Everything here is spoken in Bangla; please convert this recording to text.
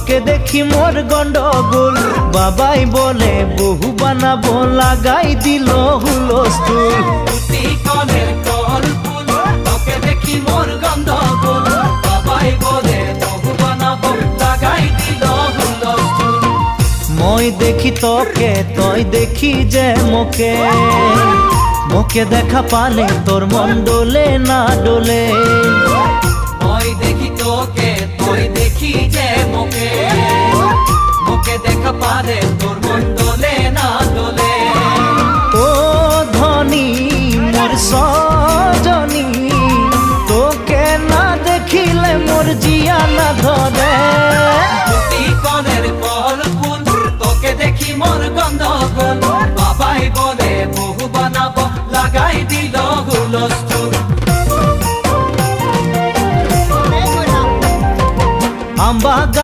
তোকে দেখি মোর গন্ডগোল। বাবাই বলে বহু বানাবো, লাগাই দিল হুলস্থুল। কলের কল ফুল, তোকে দেখি মোর গন্ডগোল। বাবাই বলে বহু বানাবো, লাগাই দিল হুলস্থুল। মই দেখি তোকে, তই দেখি যে মোকে, মোকে দেখা পালে তোর মন ডোলে না ডোলে। মই দেখি তোকে, তুই দেখি যে মোকে, মোকে দেখা পারে তোর মন দোলে না দোলে। ও ধনী মোর সজনী, তোকে না দেখিলে মোর জিয়া না ধরে। কলের কল ফুল, তোকে দেখি মোর গন্ডগোল। বাবাই বলে বহু বানাবো, লাগাই দিল হুলস্থুল। আম্বা